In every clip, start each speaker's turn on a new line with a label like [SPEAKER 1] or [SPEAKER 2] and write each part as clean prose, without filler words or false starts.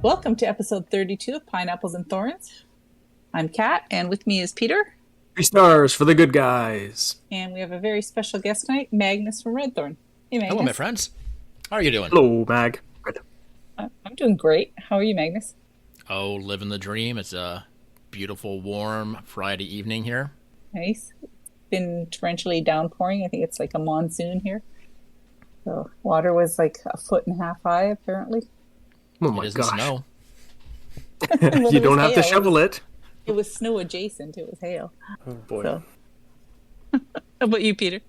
[SPEAKER 1] Welcome to episode 32 of Pineapples and Thorns. I'm Kat, and with me is Peter.
[SPEAKER 2] 3 stars for the good guys.
[SPEAKER 1] And we have a very special guest tonight, Magnus from Redthorn. Hey, Magnus.
[SPEAKER 3] Hello, my friends. How are you doing?
[SPEAKER 2] Hello, Mag. Good.
[SPEAKER 1] I'm doing great. How are you, Magnus?
[SPEAKER 3] Oh, living the dream. It's a beautiful, warm Friday evening here.
[SPEAKER 1] Nice. It's been torrentially downpouring. I think it's like a monsoon here. So water was like 1.5 feet high, apparently.
[SPEAKER 2] Oh my
[SPEAKER 3] It isn't
[SPEAKER 2] gosh.
[SPEAKER 3] snow.
[SPEAKER 1] Well,
[SPEAKER 2] You
[SPEAKER 1] it
[SPEAKER 2] don't
[SPEAKER 1] was
[SPEAKER 2] have to
[SPEAKER 1] hail.
[SPEAKER 2] shovel it.
[SPEAKER 1] It was snow adjacent. It was hail.
[SPEAKER 2] Oh boy.
[SPEAKER 1] So. How about you, Peter?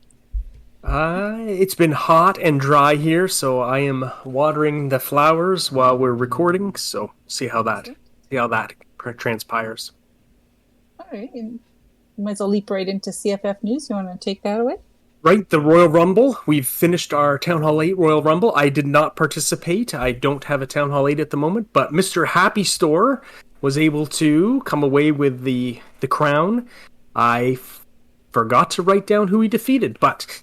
[SPEAKER 2] It's been hot and dry here, so I am watering the flowers while we're recording. So see how that transpires.
[SPEAKER 1] All right. And you might as well leap right into CFF news. You want to take that away?
[SPEAKER 2] Right, the Royal Rumble. We've finished our Town Hall 8 Royal Rumble. I did not participate. I don't have a Town Hall 8 at the moment, but Mr. Happy Store was able to come away with the crown. I forgot to write down who he defeated, but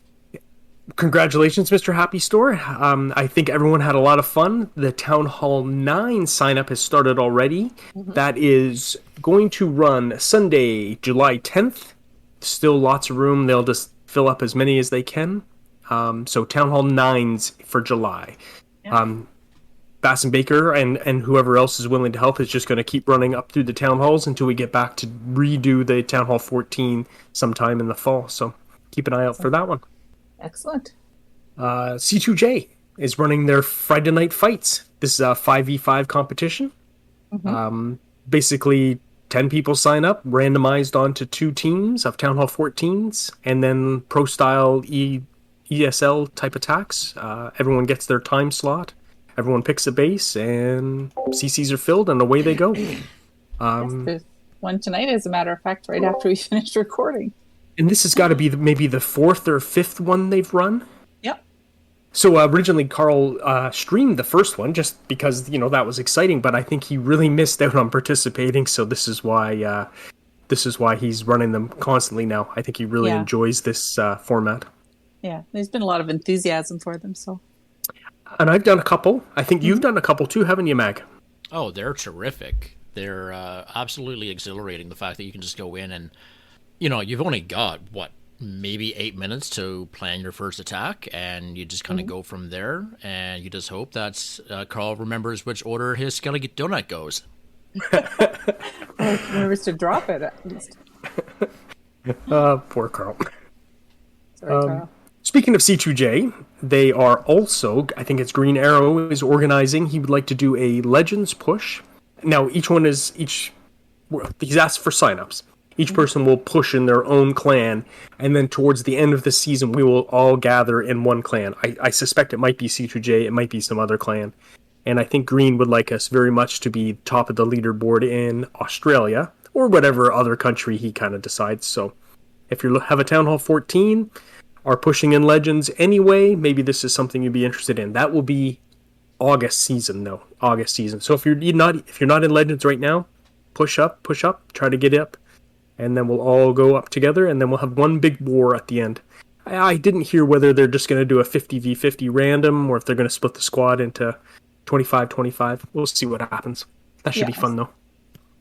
[SPEAKER 2] congratulations, Mr. Happy Store. I think everyone had a lot of fun. The Town Hall 9 sign-up has started already. Mm-hmm. That is going to run Sunday, July 10th. Still lots of room. They'll just fill up as many as they can. So Town Hall 9's for July. Yeah. Bass and Baker and whoever else is willing to help is just going to keep running up through the town halls until we get back to redo the Town Hall 14 sometime in the fall. So keep an eye out for that one.
[SPEAKER 1] Excellent.
[SPEAKER 2] C2J is running their Friday night fights. This is a 5v5 competition. Mm-hmm. Basically, 10 people sign up, randomized onto 2 teams of Town Hall 14s, and then pro-style ESL type attacks. Everyone gets their time slot. Everyone picks a base, and CCs are filled, and away they go.
[SPEAKER 1] Yes, there's one tonight, as a matter of fact, right after we finished recording.
[SPEAKER 2] And this has got to be maybe the 4th or 5th one they've run.
[SPEAKER 1] Yep.
[SPEAKER 2] So originally Carl streamed the first one just because, that was exciting, but I think he really missed out on participating, so this is why he's running them constantly now. I think he really enjoys this format.
[SPEAKER 1] Yeah, there's been a lot of enthusiasm for them, so.
[SPEAKER 2] And I've done a couple. I think you've done a couple too, haven't you, Mag?
[SPEAKER 3] Oh, they're terrific. They're absolutely exhilarating, the fact that you can just go in and, you've only got, maybe 8 minutes to plan your first attack, and you just kind of go from there, and you just hope that Carl remembers which order his Skelly Donut goes.
[SPEAKER 1] Or remembers to drop it, at least.
[SPEAKER 2] Poor Carl.
[SPEAKER 1] Sorry, Carl.
[SPEAKER 2] Speaking of C2J, they are also, I think it's Green Arrow is organizing, he would like to do a Legends push. Now, he's asked for signups. Each person will push in their own clan, and then towards the end of the season, we will all gather in one clan. I suspect it might be C2J, it might be some other clan. And I think Green would like us very much to be top of the leaderboard in Australia, or whatever other country he kind of decides. So, if you have a Town Hall 14, are pushing in Legends anyway, maybe this is something you'd be interested in. That will be August season, though. August season. So if you're not in Legends right now, push up, try to get up, and then we'll all go up together, and then we'll have one big war at the end. I didn't hear whether they're just going to do a 50v50 random, or if they're going to split the squad into 25-25. We'll see what happens. That should be fun, though.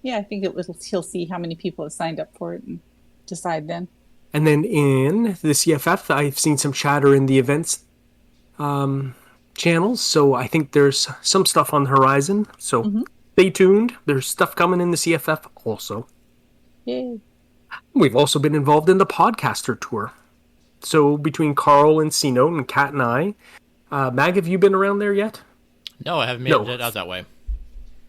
[SPEAKER 1] Yeah, I think he'll see how many people have signed up for it and decide then.
[SPEAKER 2] And then in the CFF, I've seen some chatter in the events channels, so I think there's some stuff on the horizon. So stay tuned. There's stuff coming in the CFF also.
[SPEAKER 1] Yay.
[SPEAKER 2] We've also been involved in the podcaster tour. So between Carl and C-Note and Kat and I, Mag, have you been around there yet?
[SPEAKER 3] No, I haven't made it out that way.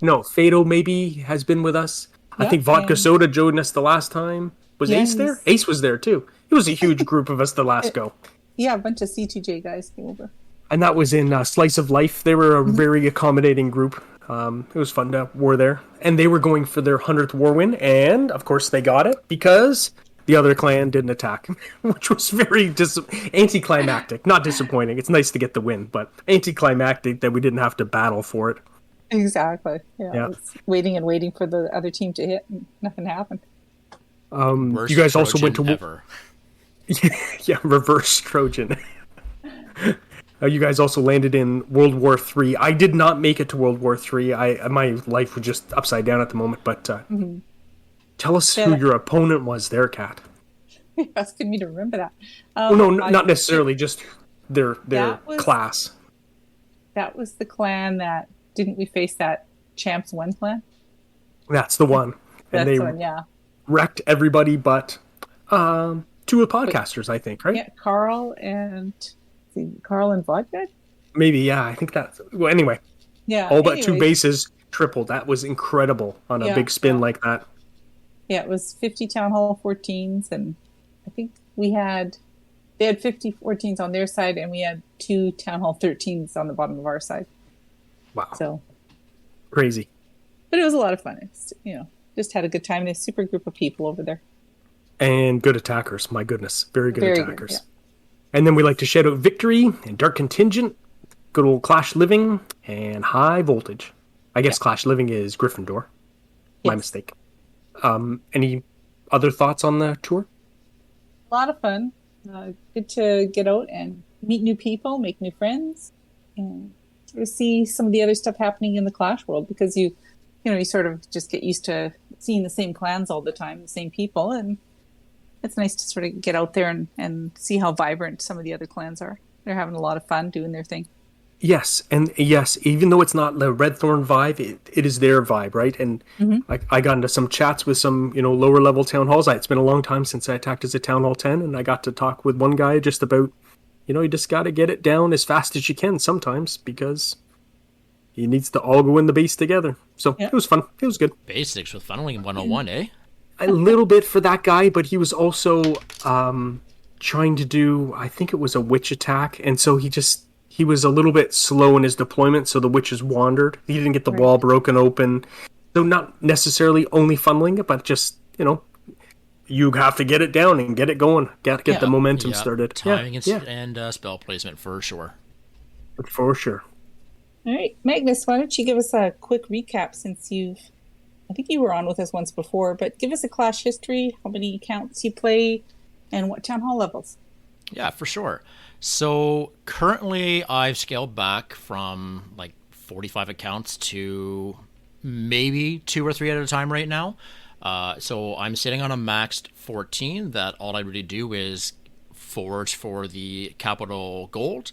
[SPEAKER 2] No, Fado maybe has been with us. I think Vodka Soda joined us the last time. Was Ace there? Ace was there, too. It was a huge group of us the last go.
[SPEAKER 1] Yeah, a bunch of C2J guys came over.
[SPEAKER 2] And that was in Slice of Life. They were a very accommodating group. It was fun to war there. And they were going for their 100th war win. And, of course, they got it because the other clan didn't attack. Which was very anticlimactic. Not disappointing. It's nice to get the win. But anticlimactic that we didn't have to battle for it.
[SPEAKER 1] Exactly. Yeah. Waiting and waiting for the other team to hit. And nothing happened.
[SPEAKER 3] Worst
[SPEAKER 2] you guys also
[SPEAKER 3] Trojan
[SPEAKER 2] went to
[SPEAKER 3] ever.
[SPEAKER 2] reverse Trojan. You guys also landed in World War III. I did not make it to World War III. My life was just upside down at the moment. But tell us who your opponent was there, Kat.
[SPEAKER 1] You're asking me to remember that.
[SPEAKER 2] Oh no, not necessarily. Just their class.
[SPEAKER 1] That was the clan that didn't we face that Champs 1 clan?
[SPEAKER 2] That's the one. And
[SPEAKER 1] That's the one, yeah.
[SPEAKER 2] Wrecked everybody but two of the podcasters, I think, right?
[SPEAKER 1] Yeah, Carl and Vodka?
[SPEAKER 2] Maybe, yeah. I think that's... Well, anyway.
[SPEAKER 1] Yeah.
[SPEAKER 2] All but 2 bases tripled. That was incredible on a big spin like that.
[SPEAKER 1] Yeah, it was 50 Town Hall 14s, and I think they had 50 14s on their side, and we had 2 Town Hall 13s on the bottom of our side.
[SPEAKER 2] Wow.
[SPEAKER 1] So
[SPEAKER 2] crazy.
[SPEAKER 1] But it was a lot of fun. It's, just had a good time. And a super group of people over there.
[SPEAKER 2] And good attackers. My goodness. Very good attackers.
[SPEAKER 1] Good, yeah.
[SPEAKER 2] And then we like to shout out Victory and Dark Contingent, good old Clash Living, and High Voltage. I guess Clash Living is Gryffindor. My mistake. Any other thoughts on the tour?
[SPEAKER 1] A lot of fun. Good to get out and meet new people, make new friends, and sort of see some of the other stuff happening in the Clash world, because you sort of just get used to seeing the same clans all the time, the same people, and it's nice to sort of get out there and see how vibrant some of the other clans are. They're having a lot of fun doing their thing.
[SPEAKER 2] Yes, and yes, even though it's not the Redthorn vibe, it is their vibe, right? And I got into some chats with some, lower level town halls. It's been a long time since I attacked as a Town Hall 10, and I got to talk with one guy just about, you just got to get it down as fast as you can sometimes, because he needs to all go in the base together. So It was fun. It was good. Basics
[SPEAKER 3] with funneling 101, eh?
[SPEAKER 2] A little bit for that guy, but he was also trying to do, I think it was a witch attack, and so he was a little bit slow in his deployment, so the witches wandered. He didn't get the wall broken open. So not necessarily only funneling it, but just, you have to get it down and get it going. Get the momentum started.
[SPEAKER 3] Timing and spell placement for sure.
[SPEAKER 2] For sure.
[SPEAKER 1] All right, Magnus, why don't you give us a quick recap, since I think you were on with us once before, but give us a Clash history, how many accounts you play, and what Town Hall levels.
[SPEAKER 3] Yeah, for sure. So currently I've scaled back from like 45 accounts to maybe 2 or 3 at a time right now. So I'm sitting on a maxed 14 that all I really do is forge for the capital gold.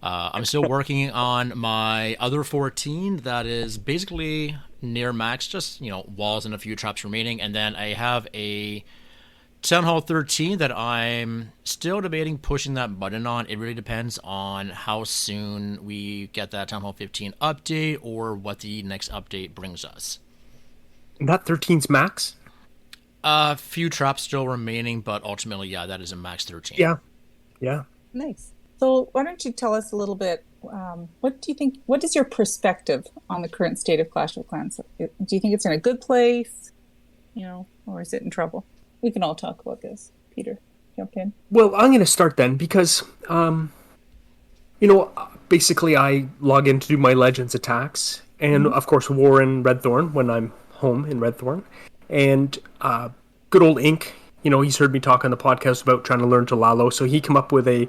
[SPEAKER 3] I'm still working on my other 14 that is basically near max, just, walls and a few traps remaining. And then I have a Town Hall 13 that I'm still debating pushing that button on. It really depends on how soon we get that Town Hall 15 update or what the next update brings us.
[SPEAKER 2] That 13's max?
[SPEAKER 3] A few traps still remaining, but ultimately, that is a max 13.
[SPEAKER 2] Yeah.
[SPEAKER 1] Nice. So why don't you tell us a little bit, what do you think, what is your perspective on the current state of Clash of Clans? Do you think it's in a good place, or is it in trouble? We can all talk about this. Peter, jump in.
[SPEAKER 2] Well, I'm going to start then because, basically I log in to do my Legends attacks. And, of course, War in Redthorn when I'm home in Redthorn. And good old Ink, he's heard me talk on the podcast about trying to learn to Lalo. So he came up with a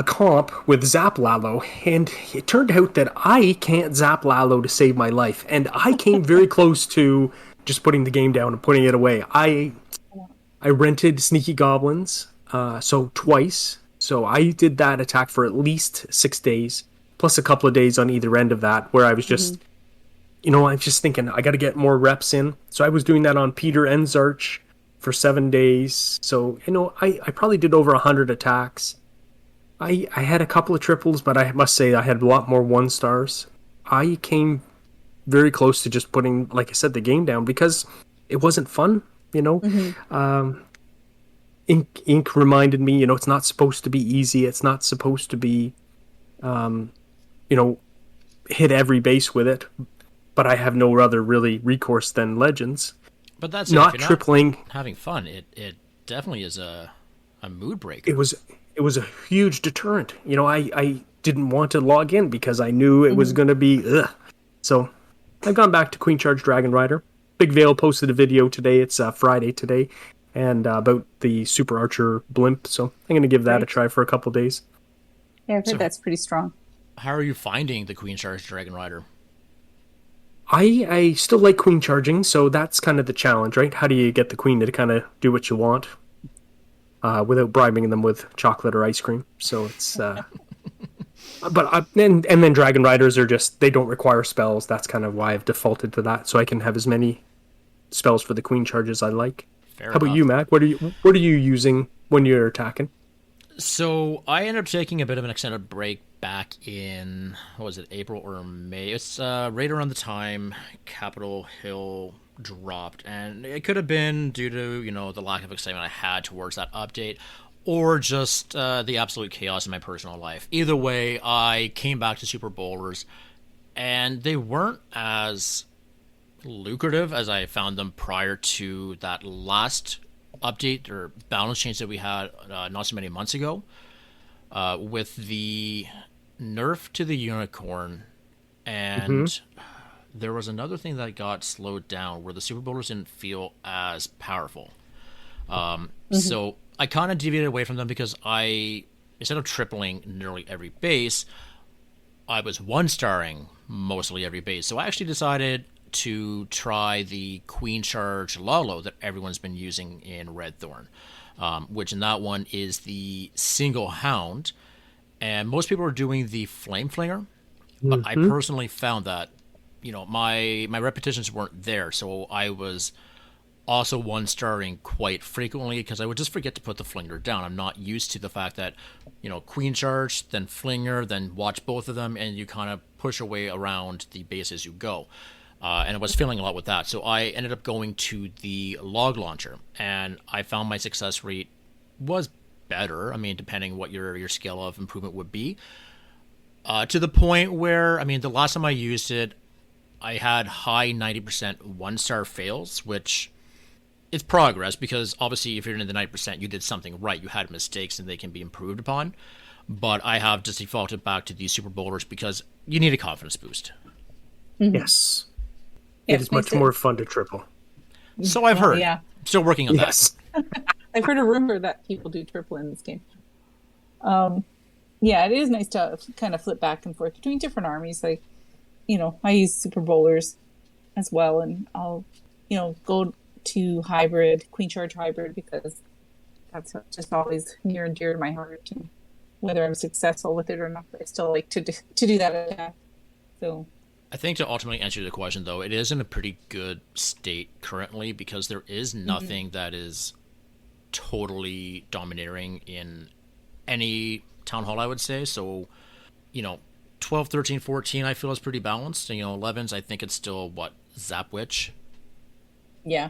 [SPEAKER 2] comp with Zap Lalo. And it turned out that I can't Zap Lalo to save my life. And I came very close to just putting the game down and putting it away. I rented Sneaky Goblins, so twice. So I did that attack for at least 6 days, plus a couple of days on either end of that, where I was just, I'm just thinking, I got to get more reps in. So I was doing that on Peter and Zarch for 7 days. So, I probably did over 100 attacks. I had a couple of triples, but I must say I had a lot more 1-stars. I came very close to just putting, like I said, the game down because it wasn't fun. Ink reminded me, it's not supposed to be easy. It's not supposed to be, hit every base with it. But I have no other really recourse than Legends.
[SPEAKER 3] But that's
[SPEAKER 2] not tripling.
[SPEAKER 3] Not having fun. It definitely is a mood breaker.
[SPEAKER 2] It was a huge deterrent. I didn't want to log in because I knew it was going to be ugh. So I've gone back to Queen Charge Dragon Rider. Big Veil posted a video today. It's Friday today, and about the Super Archer blimp. So I'm going to give that a try for a couple days.
[SPEAKER 1] Yeah, I've heard
[SPEAKER 3] So-
[SPEAKER 1] that's pretty strong.
[SPEAKER 3] How are you finding the Queen Charge Dragon Rider?
[SPEAKER 2] I still like queen charging, so that's kind of the challenge, right? How do you get the queen to kind of do what you want without bribing them with chocolate or ice cream? So it's and then dragon riders are just, they don't require spells. That's kind of why I've defaulted to that, so I can have as many spells for the queen charges I like.
[SPEAKER 3] Fair
[SPEAKER 2] How about
[SPEAKER 3] enough.
[SPEAKER 2] you, Mac? What are you using when you're attacking?
[SPEAKER 3] So I ended up taking a bit of an extended break back in, what was it, April or May? It's right around the time Capitol Hill dropped, and it could have been due to the lack of excitement I had towards that update, or just the absolute chaos in my personal life. Either way, I came back to Super Bowlers, and they weren't as lucrative as I found them prior to that last update or balance change that we had not so many months ago. With the nerf to the unicorn, and there was another thing that got slowed down where the Super Bowlers didn't feel as powerful. So I kind of deviated away from them because instead of tripling nearly every base, I was one-starring mostly every base. So I actually decided to try the Queen Charge Lalo that everyone's been using in Red Thorn, which in that one is the single hound. And most people are doing the Flame Flinger, but I personally found that, my repetitions weren't there. So I was also one-starring quite frequently because I would just forget to put the Flinger down. I'm not used to the fact that, Queen Charge, then Flinger, then watch both of them, and you kind of push away around the base as you go. And I was feeling a lot with that. So I ended up going to the Log Launcher, and I found my success rate was better. I mean, depending what your scale of improvement would be. To the point where, the last time I used it, I had high 90% one-star fails, which is progress because obviously if you're in the 90%, you did something right. You had mistakes and they can be improved upon. But I have just defaulted back to these Super Bowlers because you need a confidence boost.
[SPEAKER 2] Yes.
[SPEAKER 1] Yeah,
[SPEAKER 2] It is much
[SPEAKER 1] makes it-
[SPEAKER 2] more fun to triple.
[SPEAKER 3] So I've heard.
[SPEAKER 1] Yeah.
[SPEAKER 3] Still working on
[SPEAKER 2] Yes.
[SPEAKER 1] I've heard a rumor that people do triple in this game. Yeah, it is nice to kind of flip back and forth between different armies. Like, I use Super Bowlers as well, and I'll, go to hybrid, Queen Charge hybrid, because that's just always near and dear to my heart. And whether I'm successful with it or not, I still like to do that attack. So,
[SPEAKER 3] I think to ultimately answer the question, though, it is in a pretty good state currently because there is nothing that is totally domineering in any town hall, I would say. So, 12, 13, 14, I feel is pretty balanced. And, 11s, I think it's still, Zapwitch
[SPEAKER 1] yeah.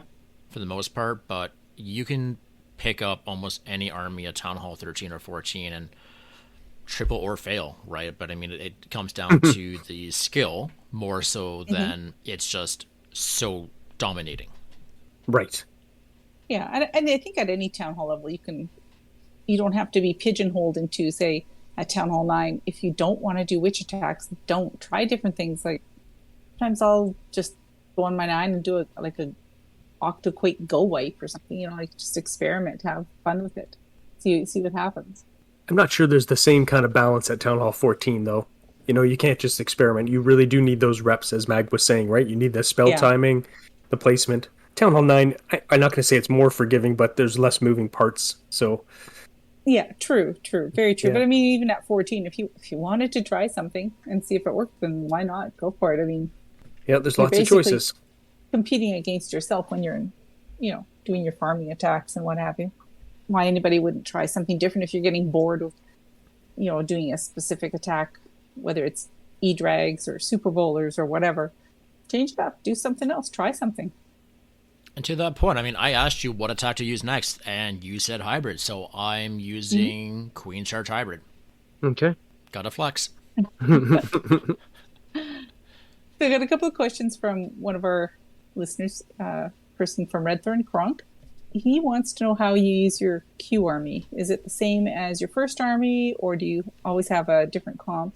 [SPEAKER 3] for the most part. But you can pick up almost any army at Town Hall 13 or 14 and triple or fail, right? But it comes down to the skill more so than it's just so dominating.
[SPEAKER 2] Right.
[SPEAKER 1] Yeah, and I think at any town hall level, you don't have to be pigeonholed into, say, at Town Hall 9. If you don't want to do witch attacks, don't try different things. Like sometimes I'll just go on my 9 and do a Octoquake Go Wipe or something. Like just experiment, have fun with it, see what happens.
[SPEAKER 2] I'm not sure there's the same kind of balance at Town Hall 14, though. You can't just experiment. You really do need those reps, as Mag was saying, right? You need the spell timing, the placement. Town Hall 9, I'm not going to say it's more forgiving, but there's less moving parts. So,
[SPEAKER 1] Yeah, true, very true.
[SPEAKER 2] Yeah.
[SPEAKER 1] But even at 14, if you wanted to try something and see if it worked, then why not go for it?
[SPEAKER 2] yeah, there's
[SPEAKER 1] You're
[SPEAKER 2] lots of
[SPEAKER 1] basically
[SPEAKER 2] choices.
[SPEAKER 1] competing against yourself when you're in, doing your farming attacks and what have you. Why anybody wouldn't try something different if you're getting bored of, doing a specific attack, whether it's E-Drags or Super Bowlers or whatever. Change it up, do something else, try something.
[SPEAKER 3] And to that point, I asked you what attack to use next, and you said hybrid. So I'm using Queen Charge Hybrid.
[SPEAKER 2] Okay.
[SPEAKER 3] Gotta flex.
[SPEAKER 1] So I got a couple of questions from one of our listeners, person from Redthorn, Kronk. He wants to know how you use your Q army. Is it the same as your first army, or do you always have a different comp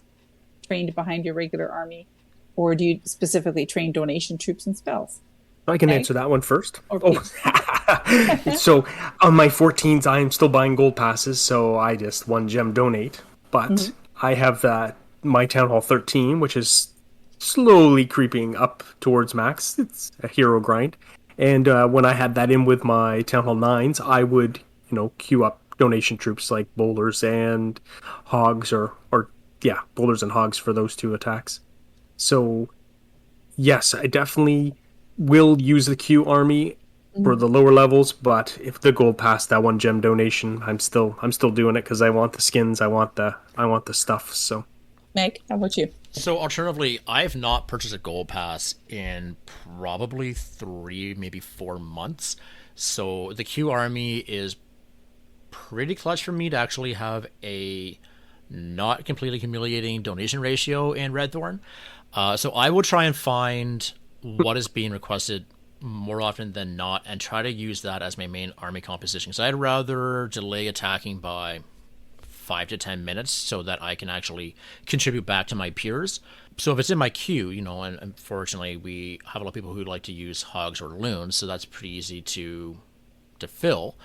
[SPEAKER 1] trained behind your regular army, or do you specifically train donation troops and spells?
[SPEAKER 2] I can
[SPEAKER 1] Okay.
[SPEAKER 2] answer that one first.
[SPEAKER 1] Okay.
[SPEAKER 2] So on my 14s, I am still buying gold passes, so I just one gem donate. But I have my Town Hall 13, which is slowly creeping up towards max. It's a hero grind. And when I had that in with my Town Hall 9s, I would, queue up donation troops like bowlers and hogs, or yeah, bowlers and hogs for those two attacks. So yes, I definitely will use the Q army for the lower levels, but if the gold pass that 1 gem donation, I'm still doing it because I want the skins, I want the stuff. So
[SPEAKER 1] Meg, how about you?
[SPEAKER 3] So alternatively, I've not purchased a gold pass in probably 3, maybe 4 months. So the Q army is pretty clutch for me to actually have a not completely humiliating donation ratio in Red Thorn. So I will try and find what is being requested more often than not and try to use that as my main army composition. So I'd rather delay attacking by 5 to 10 minutes so that I can actually contribute back to my peers. So if it's in my queue, and unfortunately we have a lot of people who like to use hogs or loons, so that's pretty easy to fill.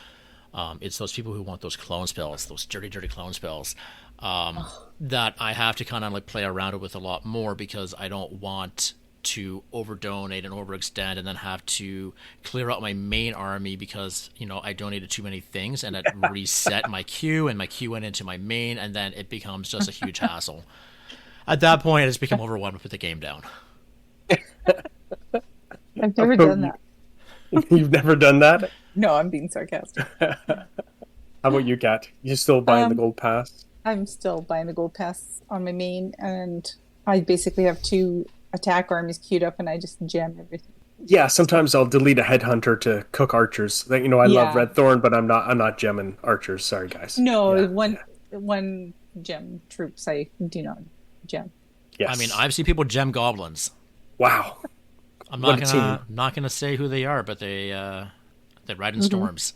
[SPEAKER 3] It's those people who want those clone spells, those dirty clone spells, that I have to kind of like play around with a lot more because I don't want to over donate and overextend and then have to clear out my main army because I donated too many things and it reset my queue and my queue went into my main and then it becomes just a huge hassle. At that point, it's become overwhelmed to put the game down.
[SPEAKER 1] I've never done that.
[SPEAKER 2] You've never done that?
[SPEAKER 1] No, I'm being sarcastic.
[SPEAKER 2] How about you, Kat? You still buying the gold pass?
[SPEAKER 1] I'm still buying the gold pass on my main, and I basically have 2 attack armies queued up, and I just gem everything.
[SPEAKER 2] Yeah, sometimes I'll delete a headhunter to cook archers. I love Red Thorn, but I'm not gemming archers. Sorry, guys.
[SPEAKER 1] No,
[SPEAKER 2] yeah.
[SPEAKER 1] one gem troops I do not gem.
[SPEAKER 2] Yes.
[SPEAKER 3] I mean, I've seen people gem goblins.
[SPEAKER 2] Wow.
[SPEAKER 3] I'm not gonna say who they are, but they ride in storms.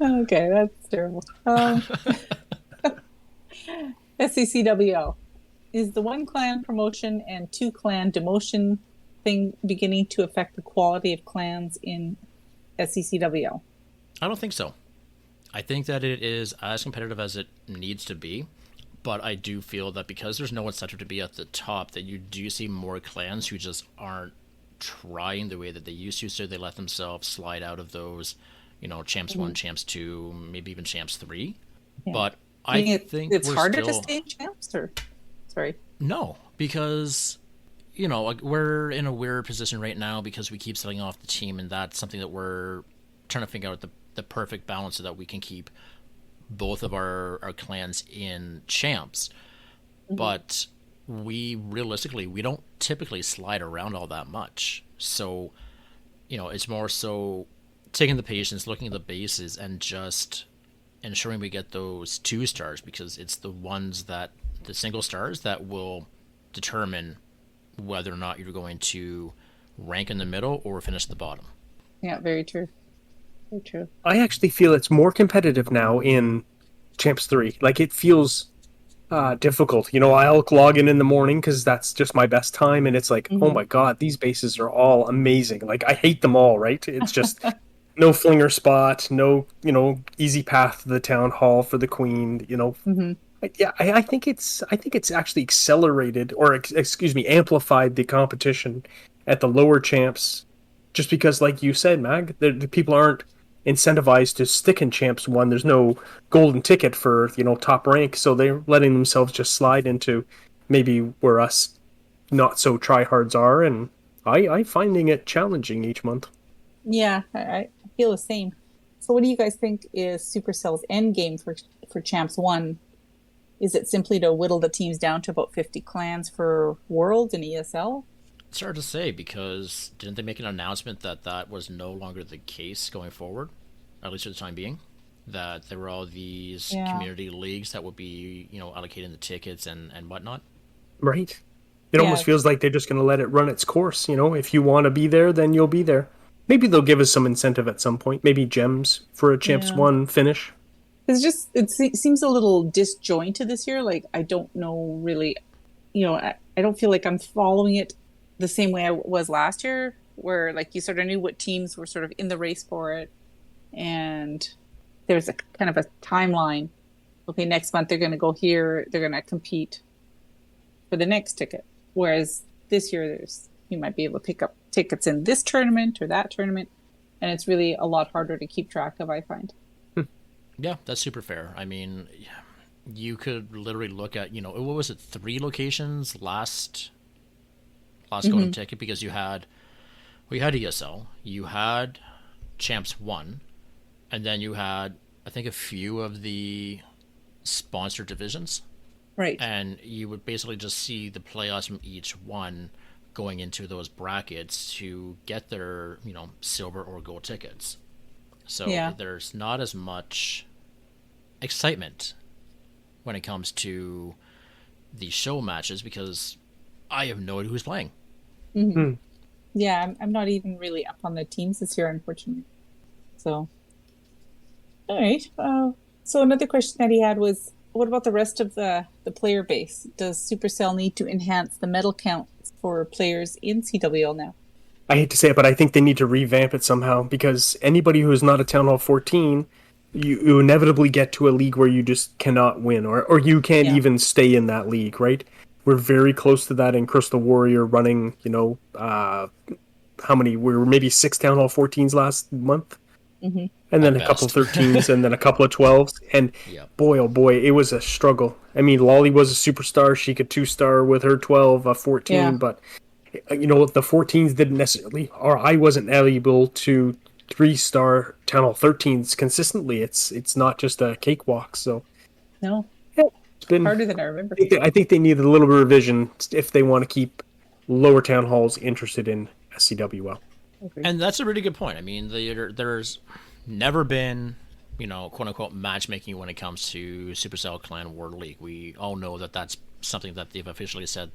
[SPEAKER 1] Okay, that's terrible. SCCWO. Is the 1 clan promotion and 2 clan demotion thing beginning to affect the quality of clans in SCCWO?
[SPEAKER 3] I don't think so. I think that it is as competitive as it needs to be, but I do feel that because there's no incentive to be at the top, that you do see more clans who just aren't trying the way that they used to, so they let themselves slide out of those, champs 1, champs 2, maybe even champs 3. Yeah. But I think
[SPEAKER 1] it's harder to stay in champs, or sorry.
[SPEAKER 3] No, because we're in a weird position right now because we keep selling off the team, and that's something that we're trying to figure out the perfect balance so that we can keep both of our clans in champs. But we don't typically slide around all that much. So, it's more so taking the patience, looking at the bases, and just ensuring we get those 2 stars because it's the single stars that will determine whether or not you're going to rank in the middle or finish at the bottom.
[SPEAKER 1] Yeah, very true. Very true.
[SPEAKER 2] I actually feel it's more competitive now in Champs 3. Like, it feels difficult. I'll log in the morning because that's just my best time, and it's like, oh my god, these bases are all amazing. Like, I hate them all, right? It's just no flinger spot, no, easy path to the town hall for the queen, Yeah, I think it's actually accelerated or amplified the competition at the lower champs, just because, like you said, Mag, the people aren't incentivized to stick in champs 1. There's no golden ticket for top rank, so they're letting themselves just slide into maybe where us not so tryhards are, and I'm finding it challenging each month.
[SPEAKER 1] Yeah, I feel the same. So, what do you guys think is Supercell's end game for champs 1? Is it simply to whittle the teams down to about 50 clans for Worlds and ESL?
[SPEAKER 3] It's hard to say because didn't they make an announcement that was no longer the case going forward, at least for the time being? That there were all these community leagues that would be, allocating the tickets and whatnot.
[SPEAKER 2] Right. It almost feels like they're just going to let it run its course. If you want to be there, then you'll be there. Maybe they'll give us some incentive at some point. Maybe gems for a Champs 1 finish.
[SPEAKER 1] It seems a little disjointed this year. Like, I don't know really, I don't feel like I'm following it the same way I was last year, where like you sort of knew what teams were sort of in the race for it. And there's a kind of a timeline. Okay, next month they're going to go here. They're going to compete for the next ticket. Whereas this year, you might be able to pick up tickets in this tournament or that tournament, and it's really a lot harder to keep track of, I find.
[SPEAKER 3] Yeah, that's super fair. I mean, you could literally look at, what was it, 3 locations last golden ticket, because you had ESL, you had Champs 1, and then you had, I think, a few of the sponsored divisions.
[SPEAKER 1] Right.
[SPEAKER 3] And you would basically just see the playoffs from each one going into those brackets to get their, silver or gold tickets. So there's not as much excitement when it comes to the show matches, because I have no idea who's playing.
[SPEAKER 1] Mm-hmm. Yeah, I'm not even really up on the teams this year, unfortunately. So, all right. So another question that he had was, what about the rest of the player base? Does Supercell need to enhance the medal counts for players in CWL now?
[SPEAKER 2] I hate to say it, but I think they need to revamp it somehow, because anybody who is not a Town Hall 14, you inevitably get to a league where you just cannot win, or you can't even stay in that league, right? We're very close to that in Crystal Warrior, running, how many? We were maybe 6 Town Hall 14s last month.
[SPEAKER 1] Mm-hmm.
[SPEAKER 2] And then a couple 13s, and then a couple of 12s. And boy, oh boy, it was a struggle. I mean, Lolly was a superstar. She could 2-star with her 12, 14, but the 14s didn't necessarily, or I wasn't eligible to 3-star Town Hall 13s consistently. It's not just a cakewalk. So
[SPEAKER 1] no,
[SPEAKER 2] it's been
[SPEAKER 1] harder than I remember.
[SPEAKER 2] I think they need a little bit of revision if they want to keep lower town halls interested in SCWL.
[SPEAKER 3] And that's a really good point. I mean, there's never been, quote unquote, matchmaking when it comes to Supercell Clan World League. We all know that that's something that they've officially said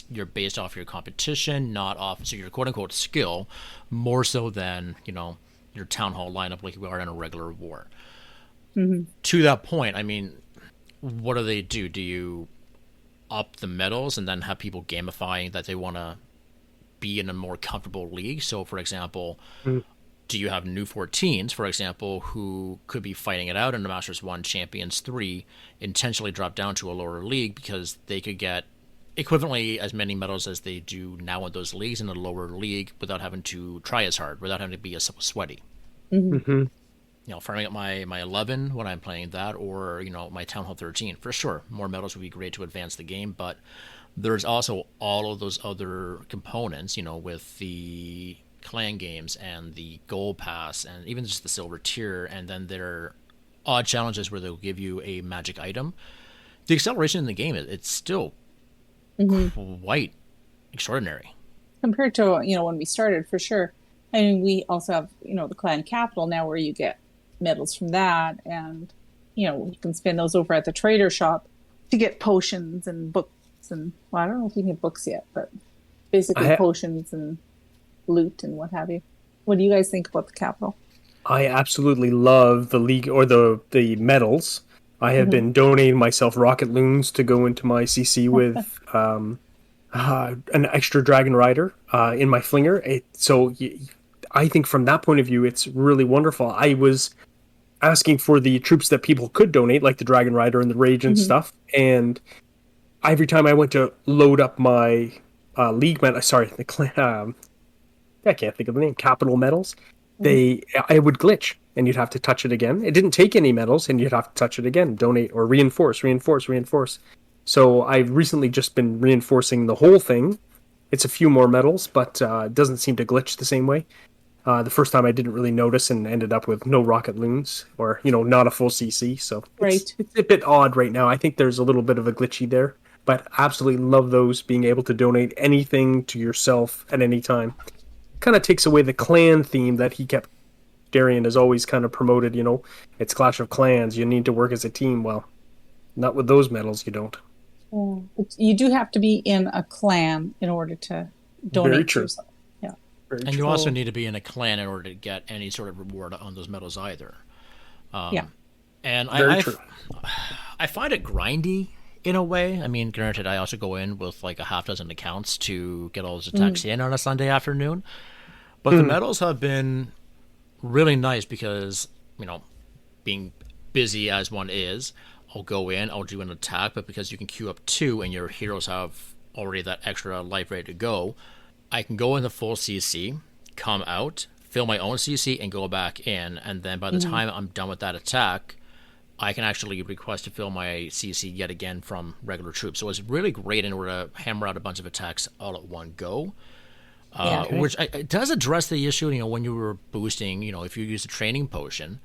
[SPEAKER 3] you're based off your competition, not off your quote unquote skill, more so than your town hall lineup like we are in a regular war.
[SPEAKER 1] Mm-hmm.
[SPEAKER 3] To that point, I mean, what do they do? Do you up the medals and then have people gamifying that they want to be in a more comfortable league? So, for example, do you have new 14s, for example, who could be fighting it out in the Masters 1, Champions 3, intentionally drop down to a lower league because they could get equivalently as many medals as they do now in those leagues in a lower league without having to try as hard, without having to be as sweaty?
[SPEAKER 2] Mm-hmm.
[SPEAKER 3] Farming up my 11 when I'm playing that, or, my Town Hall 13. For sure, more medals would be great to advance the game, but there's also all of those other components, with the clan games and the gold pass and even just the silver tier, and then there are odd challenges where they'll give you a magic item. The acceleration in the game, it's still quite extraordinary.
[SPEAKER 1] Compared to, when we started, for sure. I mean, we also have, the clan capital now where you get medals from that, and, you can spend those over at the trader shop to get potions and books. And I don't know if you can get books yet, but basically potions and loot and what have you. What do you guys think about the capital?
[SPEAKER 2] I absolutely love the league, or the medals. I have been donating myself rocket loons to go into my CC with an extra Dragon Rider in my flinger. I think from that point of view, it's really wonderful. I was asking for the troops that people could donate, like the Dragon Rider and the Rage and stuff, and every time I went to load up my league medal, the clan, I can't think of the name, capital medals, I would glitch, and you'd have to touch it again. It didn't take any medals, and you'd have to touch it again, donate, or reinforce. So I've recently just been reinforcing the whole thing. It's a few more medals, but it doesn't seem to glitch the same way. The first time I didn't really notice and ended up with no rocket loons, or, not a full CC. So it's a bit odd right now. I think there's a little bit of a glitchy there, but absolutely love those, being able to donate anything to yourself at any time. Kind of takes away the clan theme that Darian has always kind of promoted, it's Clash of Clans, you need to work as a team. Well, not with those medals, you don't.
[SPEAKER 1] But you do have to be in a clan in order to donate.
[SPEAKER 2] Very true.
[SPEAKER 1] To yourself. Yeah.
[SPEAKER 3] Very and true. You also need to be in a clan in order to get any sort of reward on those medals either. And I find it grindy in a way. I mean, granted, I also go in with like a half dozen accounts to get all those attacks in on a Sunday afternoon. But the medals have been really nice because, being busy as one is, I'll go in, I'll do an attack, but because you can queue up 2 and your heroes have already that extra life ready to go, I can go into full CC, come out, fill my own CC, and go back in. And then by the time I'm done with that attack, I can actually request to fill my CC yet again from regular troops. So it's really great in order to hammer out a bunch of attacks all at one go. Which it does address the issue, when you were boosting, if you use a training potion,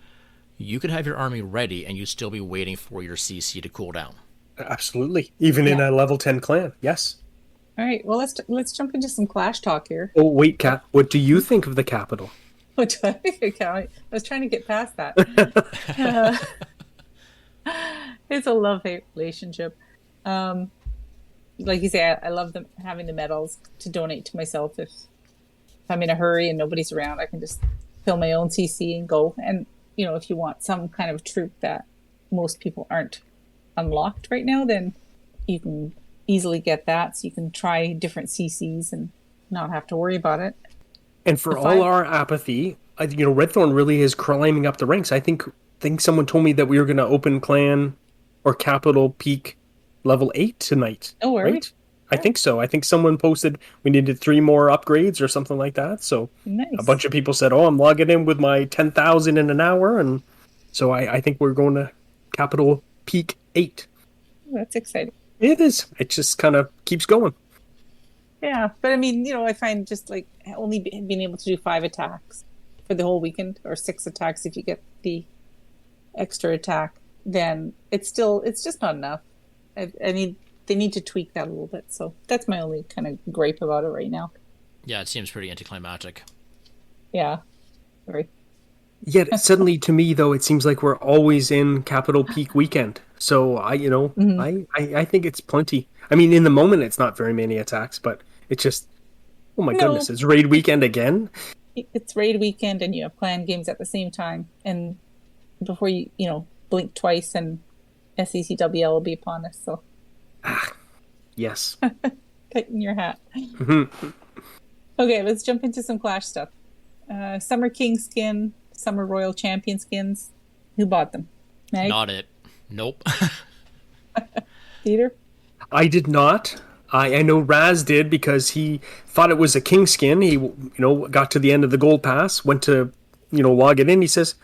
[SPEAKER 3] you could have your army ready and you'd still be waiting for your CC to cool down.
[SPEAKER 2] Absolutely. Even in a level 10 clan, yes.
[SPEAKER 1] All right, well, let's jump into some Clash talk here.
[SPEAKER 2] Oh, wait, Kat, what do you think of the capital?
[SPEAKER 1] What do I think? I was trying to get past that. It's a love-hate relationship. Like you say, I love having the medals to donate to myself. If I'm in a hurry and nobody's around, I can just fill my own CC and go. And, if you want some kind of troop that most people aren't unlocked right now, then you can easily get that. So you can try different CCs and not have to worry about it.
[SPEAKER 2] And for all our apathy, Redthorn really is climbing up the ranks. I think someone told me that we were going to open clan or capital peak level 8 tonight.
[SPEAKER 1] Oh,
[SPEAKER 2] right? I think so. I think someone posted we needed 3 more upgrades or something like that. So
[SPEAKER 1] nice.
[SPEAKER 2] A bunch of people said, "Oh, I'm logging in with my 10,000 in an hour," and so I think we're going to capital peak 8.
[SPEAKER 1] That's exciting.
[SPEAKER 2] It is. It just kind of keeps going.
[SPEAKER 1] Yeah, but I mean, I find just like only being able to do 5 attacks for the whole weekend, or 6 attacks if you get the extra attack, then it's just not enough. I mean, they need to tweak that a little bit. So that's my only kind of gripe about it right now.
[SPEAKER 3] Yeah, it seems pretty anticlimactic.
[SPEAKER 1] Yeah, sorry.
[SPEAKER 2] Yet suddenly, to me, though, it seems like we're always in capital peak weekend. So I think it's plenty. I mean, in the moment, it's not very many attacks, but it's just, oh my goodness, it's raid weekend again.
[SPEAKER 1] It's raid weekend, and you have clan games at the same time, and before you blink twice, and SECWL will be upon us. So,
[SPEAKER 2] yes,
[SPEAKER 1] tighten your hat. Okay, let's jump into some Clash stuff. Summer King skin, Summer Royal Champion skins. Who bought them? Meg?
[SPEAKER 3] Not it. Nope.
[SPEAKER 1] Peter?
[SPEAKER 2] I did not. I know Raz did because he thought it was a king skin. He got to the end of the gold pass, went to log it in. He says,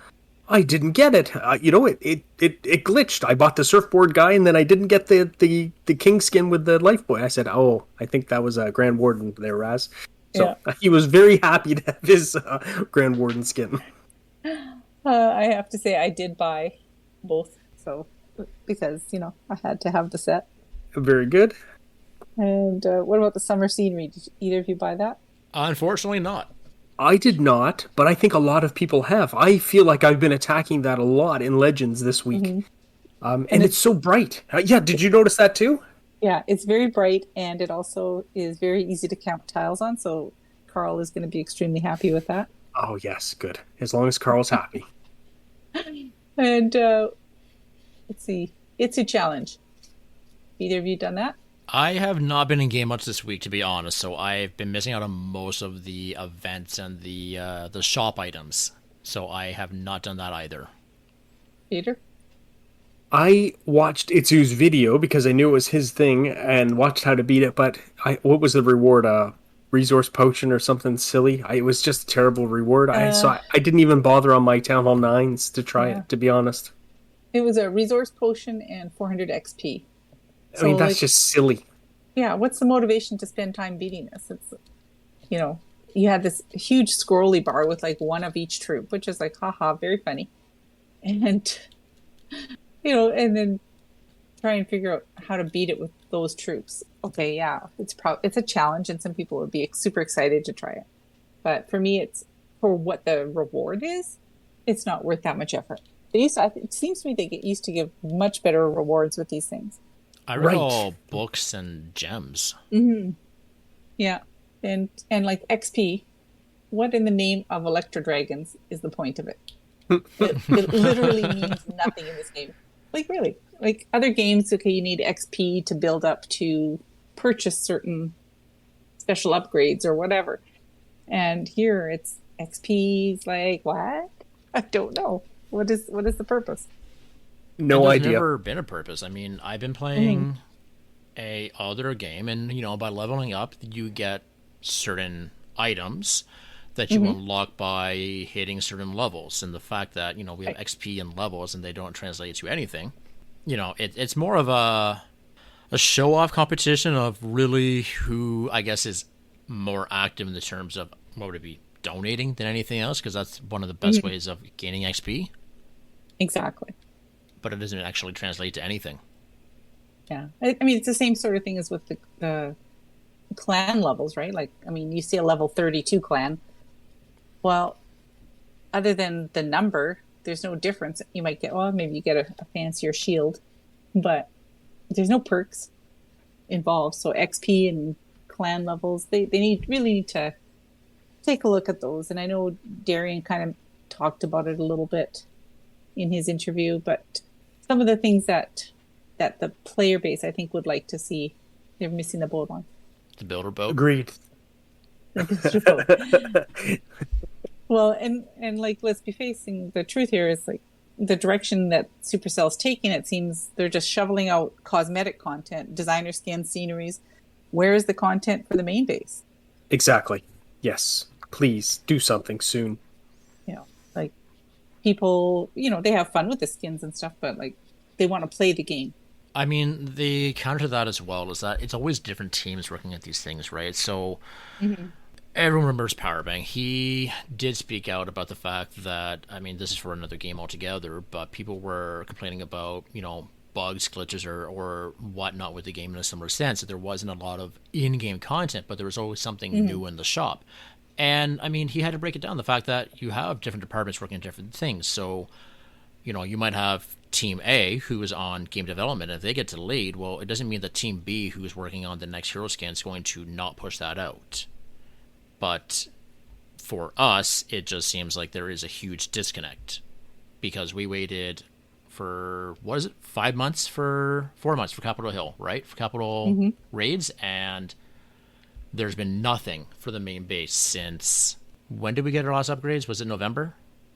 [SPEAKER 2] "I didn't get it. It glitched. I bought the surfboard guy, and then I didn't get the king skin with the life boy." I said, "Oh, I think that was a Grand Warden there, Raz." So he was very happy to have his Grand Warden skin.
[SPEAKER 1] I have to say I did buy both, so because I had to have the set.
[SPEAKER 2] Very good.
[SPEAKER 1] And what about the summer scenery? Did either of you buy that?
[SPEAKER 3] Unfortunately, not.
[SPEAKER 2] I did not, but I think a lot of people have. I feel like I've been attacking that a lot in Legends this week. And it's so bright. Did you notice that too?
[SPEAKER 1] Yeah, it's very bright, and it also is very easy to count tiles on, so Carl is going to be extremely happy with that.
[SPEAKER 2] Oh, yes, good. As long as Carl's happy.
[SPEAKER 1] And let's see. It's a challenge. Either of you done that?
[SPEAKER 3] I have not been in game much this week, to be honest, so I've been missing out on most of the events and the shop items. So I have not done that either.
[SPEAKER 1] Peter?
[SPEAKER 2] I watched Itsu's video because I knew it was his thing and watched how to beat it, but what was the reward? Resource potion or something silly? It was just a terrible reward. So I didn't even bother on my Town Hall 9s to try it, to be honest.
[SPEAKER 1] It was a resource potion and 400 XP.
[SPEAKER 2] I mean, that's just silly.
[SPEAKER 1] Yeah, what's the motivation to spend time beating this? It's, you had this huge scrolly bar with like one of each troop, which is like, haha, very funny. And, and then try and figure out how to beat it with those troops. Okay, yeah, it's a challenge, and some people would be super excited to try it. But for me, it's for what the reward is, it's not worth that much effort. It seems to me they used to give much better rewards with these things.
[SPEAKER 3] I recall books and gems.
[SPEAKER 1] Mm-hmm. Yeah, and like XP. What in the name of Electro Dragons is the point of it? It literally means nothing in this game. Like really, like other games. Okay, you need XP to build up to purchase certain special upgrades or whatever. And here it's XP's like what? I don't know. what is the purpose?
[SPEAKER 2] No
[SPEAKER 3] And there's
[SPEAKER 2] idea.
[SPEAKER 3] never been a purpose. I mean, I've been playing a other game, and by leveling up, you get certain items that you unlock by hitting certain levels. And the fact that we have XP and levels, and they don't translate to anything. It's more of a show off competition of really who I guess is more active in the terms of what would it be, donating than anything else, because that's one of the best ways of gaining XP.
[SPEAKER 1] Exactly.
[SPEAKER 3] But it doesn't actually translate to anything.
[SPEAKER 1] Yeah. I mean, it's the same sort of thing as with the clan levels, right? Like, I mean, you see a level 32 clan. Well, other than the number, there's no difference. You might get, well, maybe you get a fancier shield, but there's no perks involved. So XP and clan levels, they really need to take a look at those. And I know Darian kind of talked about it a little bit in his interview, but some of the things that the player base I think would like to see, they're missing the boat on.
[SPEAKER 3] The builder boat.
[SPEAKER 2] Agreed.
[SPEAKER 1] Well, and like, let's be facing the truth here is like the direction that Supercell's taking, it seems they're just shoveling out cosmetic content, designer skins, sceneries. Where is the content for the main base?
[SPEAKER 2] Exactly. Yes. Please do something soon.
[SPEAKER 1] Like people, they have fun with the skins and stuff, but like they want to play the game.
[SPEAKER 3] I mean, the counter to that as well is that it's always different teams working at these things, right? So everyone remembers Powerbang. He did speak out about the fact that, I mean, this is for another game altogether, but people were complaining about, bugs, glitches, or whatnot with the game in a similar sense, that there wasn't a lot of in-game content, but there was always something new in the shop. And, I mean, he had to break it down, the fact that you have different departments working on different things. So, you might have Team A, who is on game development, and if they get delayed, well, it doesn't mean that Team B, who is working on the next hero scan, is going to not push that out. But for us, it just seems like there is a huge disconnect, because we waited for, 4 months for Capitol Hill, right? For Capitol raids, and there's been nothing for the main base since, when did we get our last upgrades? Was it November?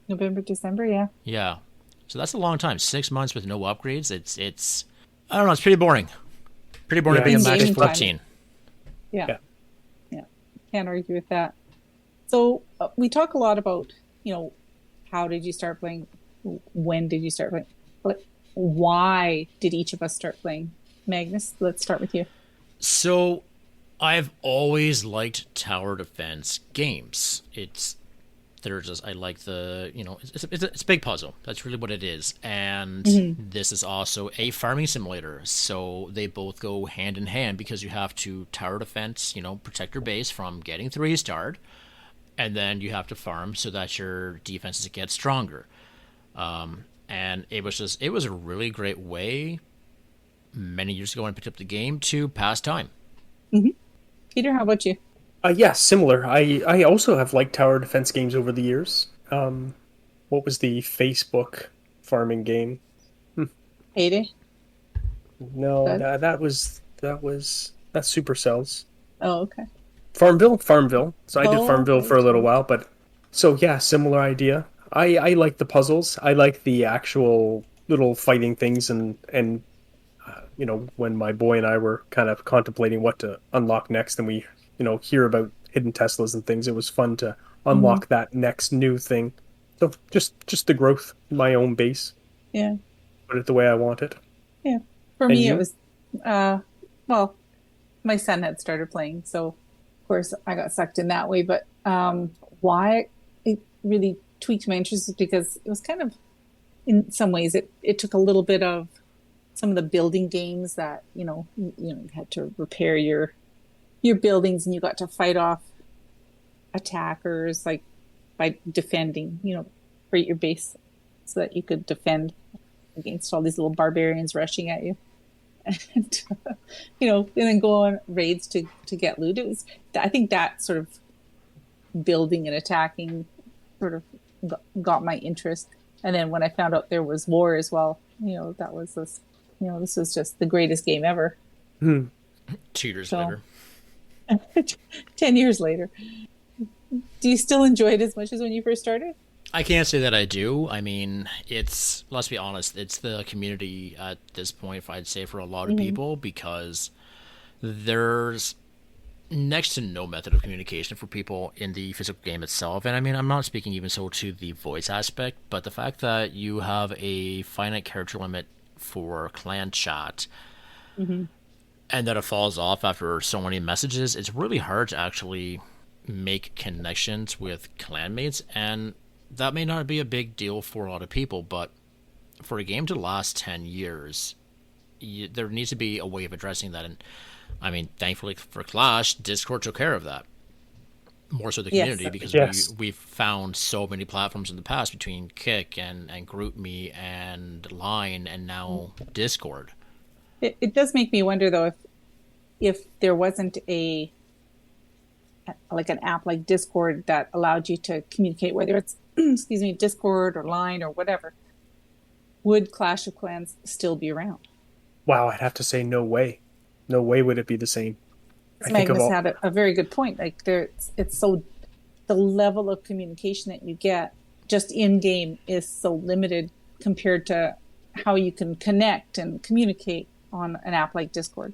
[SPEAKER 1] November, December, yeah.
[SPEAKER 3] Yeah. So that's a long time. 6 months with no upgrades. It's I don't know, it's pretty boring. Pretty boring to be a max 14.
[SPEAKER 1] Yeah. Can't argue with that. So we talk a lot about, how did you start playing? When did you start playing? But why did each of us start playing? Magnus, let's start with you.
[SPEAKER 3] So I've always liked tower defense games. I like the, it's a big puzzle. That's really what it is. And this is also a farming simulator. So they both go hand in hand, because you have to tower defense, protect your base from getting 3-starred. And then you have to farm so that your defenses get stronger. And it was a really great way many years ago when I picked up the game to pass time.
[SPEAKER 1] Peter, how about you?
[SPEAKER 2] Yeah, similar. I also have liked tower defense games over the years. What was the Facebook farming game?
[SPEAKER 1] 80?
[SPEAKER 2] No, that's Supercells.
[SPEAKER 1] Oh, okay.
[SPEAKER 2] Farmville. So I did Farmville for a little
[SPEAKER 1] okay.
[SPEAKER 2] while, but so yeah, similar idea. I like the puzzles. I like the actual little fighting things, and when my boy and I were kind of contemplating what to unlock next, and we hear about hidden Teslas and things, it was fun to unlock that next new thing. So just the growth in my own base.
[SPEAKER 1] Yeah.
[SPEAKER 2] Put it the way I want it.
[SPEAKER 1] Yeah. For me, it was, well, my son had started playing, so of course I got sucked in that way. But why it really tweaked my interest is because it was kind of, in some ways, it took a little bit of some of the building games that, you had to repair your buildings, and you got to fight off attackers, like by defending, create your base so that you could defend against all these little barbarians rushing at you. And, and then go on raids to get loot. I think that sort of building and attacking sort of got my interest. And then when I found out there was war as well, that was this, this was just the greatest game ever.
[SPEAKER 3] 2 years later.
[SPEAKER 1] 10 years later. Do you still enjoy it as much as when you first started?
[SPEAKER 3] I can't say that I do. I mean, it's, let's be honest, it's the community at this point, if I'd say, for a lot of
[SPEAKER 1] Hmm.
[SPEAKER 3] people, because there's next to no method of communication for people in the physical game itself. And I mean, I'm not speaking even so to the voice aspect, but the fact that you have a finite character limit for clan chat
[SPEAKER 1] Hmm.
[SPEAKER 3] and that it falls off after so many messages, it's really hard to actually make connections with clanmates. And that may not be a big deal for a lot of people, but for a game to last 10 years, there needs to be a way of addressing that. And I mean, thankfully for Clash, Discord took care of that more so the
[SPEAKER 1] Yes.
[SPEAKER 3] community, because
[SPEAKER 2] Yes.
[SPEAKER 3] we've found so many platforms in the past between Kick and GroupMe and Line and now Discord.
[SPEAKER 1] It does make me wonder though if there wasn't a like an app like Discord that allowed you to communicate, whether it's excuse me, Discord or Line or whatever, would Clash of Clans still be around?
[SPEAKER 2] Wow, I'd have to say no way. No way would it be the same. I think of
[SPEAKER 1] Magnus
[SPEAKER 2] all.
[SPEAKER 1] had a very good point. Like there, it's so the level of communication that you get just in game is so limited compared to how you can connect and communicate on an app like Discord.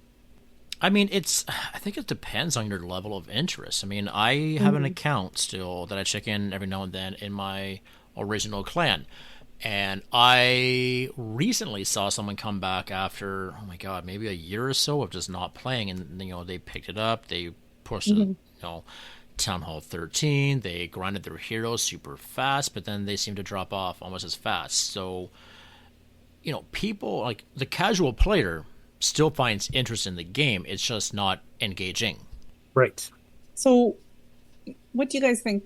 [SPEAKER 3] I mean, I think it depends on your level of interest. I mean, I have an
[SPEAKER 1] Hmm.
[SPEAKER 3] account still that I check in every now and then in my original clan. And I recently saw someone come back after, oh my God, maybe a year or so of just not playing. And, they picked it up. They pushed it,
[SPEAKER 1] Hmm.
[SPEAKER 3] Town Hall 13. They grinded their heroes super fast, but then they seemed to drop off almost as fast. So, people, like the casual player, still finds interest in the game. It's just not engaging.
[SPEAKER 2] Right.
[SPEAKER 1] So, what do you guys think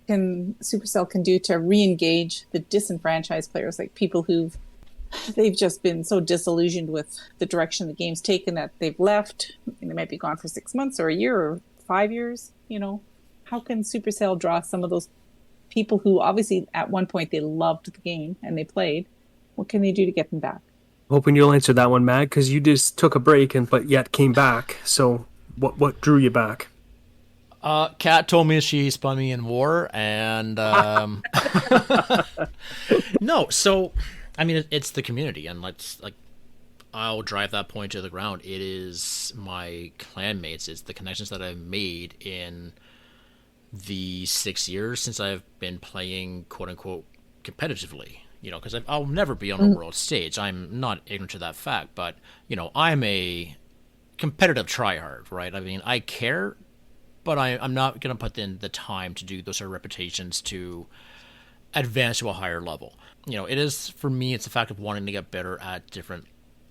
[SPEAKER 1] can Supercell can do to re-engage the disenfranchised players, like people they've just been so disillusioned with the direction the game's taken that they've left, and they might be gone for 6 months or a year or 5 years? How can Supercell draw some of those people who obviously at one point they loved the game and they played? What can they do to get them back?
[SPEAKER 2] Hoping you'll answer that one, Mag, because you just took a break and but yet came back. So what drew you back?
[SPEAKER 3] Kat told me she spun me in war, and no. So, I mean, it's the community, and I'll drive that point to the ground. It is my clanmates. It's the connections that I've made in the 6 years since I've been playing, quote unquote, competitively. Because I'll never be on a world stage. I'm not ignorant to that fact, but I'm a competitive tryhard, right? I mean, I care, but I'm not going to put in the time to do those sort of reputations to advance to a higher level. It is, for me, it's the fact of wanting to get better at different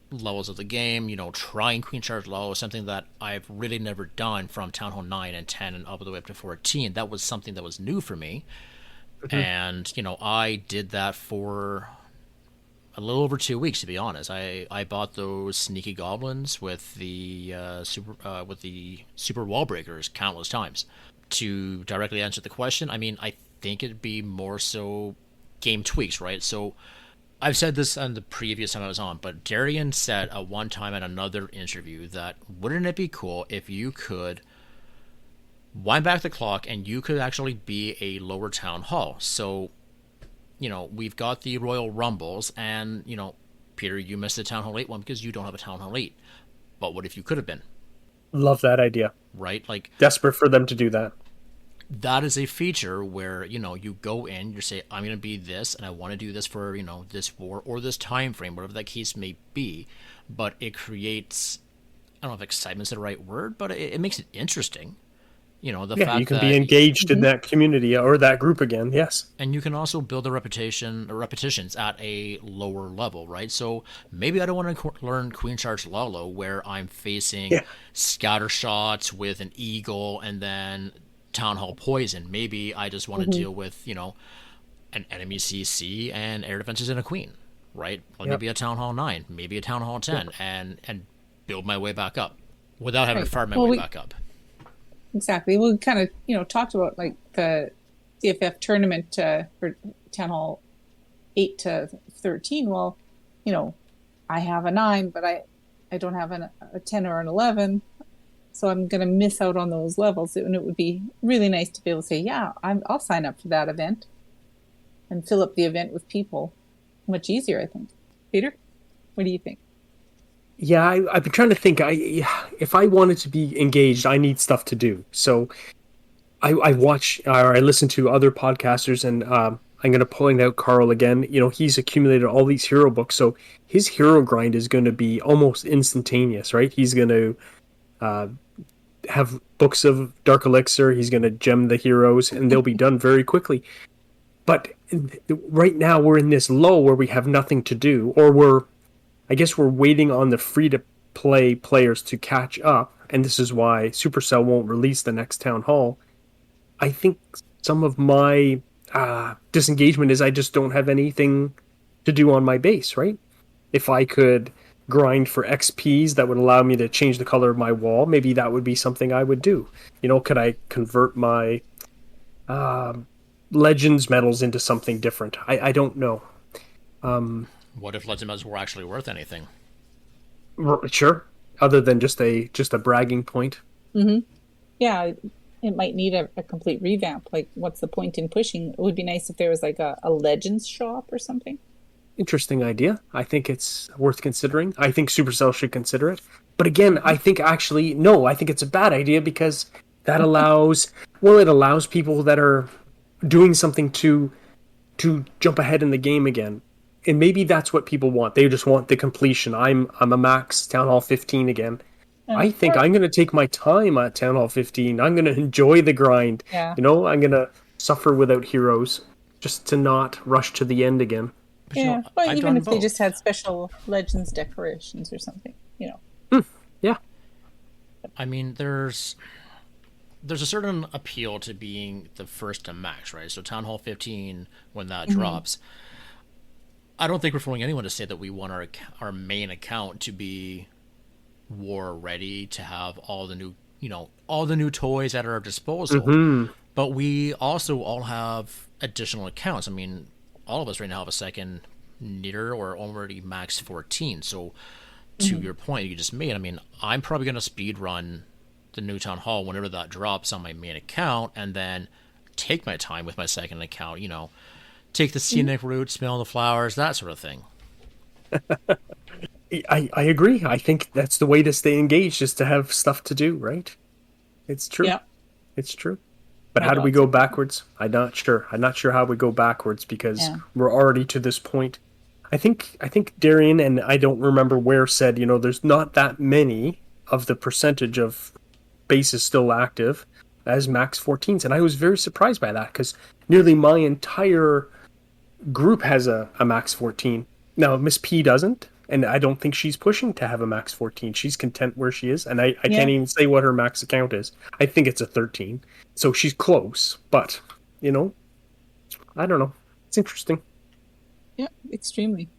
[SPEAKER 3] levels of the game. Trying Queen Charge Low is something that I've really never done from Town Hall 9 and 10 and all the way up to 14. That was something that was new for me. And, I did that for a little over 2 weeks, to be honest. I bought those sneaky goblins with the super wall breakers countless times. To directly answer the question, I mean, I think it'd be more so game tweaks, right? So I've said this on the previous time I was on, but Darian said at one time at another interview that wouldn't it be cool if you could wind back the clock and you could actually be a lower town hall. So, we've got the Royal Rumbles, and, Peter, you missed the Town Hall 8 one because you don't have a Town Hall 8. But what if you could have been,
[SPEAKER 2] Love that idea.
[SPEAKER 3] right? Like,
[SPEAKER 2] Desperate for them to do that.
[SPEAKER 3] that is a feature where, you go in, you say, I'm going to be this, and I want to do this for, this war or this time frame, whatever that case may be. But it creates, I don't know if excitement's the right word, but it makes it interesting. The
[SPEAKER 2] Yeah,
[SPEAKER 3] fact
[SPEAKER 2] you can
[SPEAKER 3] that
[SPEAKER 2] be engaged in that community or that group again. Yes.
[SPEAKER 3] and you can also build a reputation or repetitions at a lower level, right? So maybe I don't want to learn Queen Charge Lalo where I'm facing
[SPEAKER 2] Yeah.
[SPEAKER 3] scatter shots with an eagle and then Town Hall Poison. Maybe I just want to deal with, an enemy CC and air defenses and a queen, right? Like
[SPEAKER 2] Yep.
[SPEAKER 3] maybe a Town Hall 9, maybe a Town Hall 10, and build my way back up without having to
[SPEAKER 1] Right.
[SPEAKER 3] fire my
[SPEAKER 1] Well,
[SPEAKER 3] way back up.
[SPEAKER 1] Exactly. We kind of, talked about like the CFF tournament for Town Hall 8 to 13. Well, I have a 9, but I don't have a 10 or an 11. So I'm going to miss out on those levels. And it would be really nice to be able to say, yeah, I'll sign up for that event. and fill up the event with people much easier, I think. Peter, what do you think?
[SPEAKER 2] Yeah, I've been trying to think. If I wanted to be engaged, I need stuff to do. So I watch or I listen to other podcasters, and I'm going to point out Carl again. You know, he's accumulated all these hero books, so his hero grind is going to be almost instantaneous, right? He's going to have books of Dark Elixir. He's going to gem the heroes, and they'll be done very quickly. But right now we're in this lull where we have nothing to do, or I guess we're waiting on the free-to-play players to catch up, and this is why Supercell won't release the next Town Hall. I think some of my disengagement is I just don't have anything to do on my base, right? If I could grind for XPs that would allow me to change the color of my wall, maybe that would be something I would do. You know, could I convert my Legends medals into something different? I don't know.
[SPEAKER 3] What if Legend medals were actually worth anything?
[SPEAKER 2] Sure. Other than just a bragging point.
[SPEAKER 1] Mm-hmm. Yeah, it might need a complete revamp. Like, what's the point in pushing? It would be nice if there was like a Legends shop or something.
[SPEAKER 2] Interesting idea. I think it's worth considering. I think Supercell should consider it. But again, I think actually, no, I think it's a bad idea because that allows, well, it allows people that are doing something to jump ahead in the game again. And maybe that's what people want. They just want the completion. I'm a max Town Hall 15 again. I think I'm going to take my time at Town Hall 15. I'm going to enjoy the grind.
[SPEAKER 1] Yeah.
[SPEAKER 2] You know, I'm going to suffer without heroes just to not rush to the end again.
[SPEAKER 3] But,
[SPEAKER 1] Yeah,
[SPEAKER 3] you know,
[SPEAKER 1] well,
[SPEAKER 3] I've
[SPEAKER 1] even
[SPEAKER 3] done
[SPEAKER 1] if they
[SPEAKER 3] both.
[SPEAKER 1] just had special Legends decorations or something, you know.
[SPEAKER 2] Yeah.
[SPEAKER 3] I mean, there's a certain appeal to being the first to max, right? So Town Hall 15, when that drops, I don't think we're fooling anyone to say that we want our main account to be war ready, to have all the new toys at our disposal. But we also all have additional accounts. I mean, all of us right now have a second knitter or already max 14. So to your point you just made, I mean, I'm probably going to speed run the new Town Hall whenever that drops on my main account, and then take my time with my second account, you know, take the scenic route, smell the flowers, that sort of thing.
[SPEAKER 2] I agree. I think that's the way to stay engaged, is to have stuff to do, right? It's true.
[SPEAKER 1] Yeah.
[SPEAKER 2] It's true. But how do we go backwards? I'm not sure. I'm not sure how we go backwards because we're already to this point. I think Darian, and I don't remember where, said, you know, there's not that many of the percentage of bases still active as max 14s. And I was very surprised by that because nearly my entire group has a max 14. Now, Miss P doesn't, and I don't think she's pushing to have a max 14. She's content where she is, and I can't even say what her max account is. I think it's a 13. So she's close, but, you know, I don't know. It's interesting.
[SPEAKER 1] Yeah, extremely.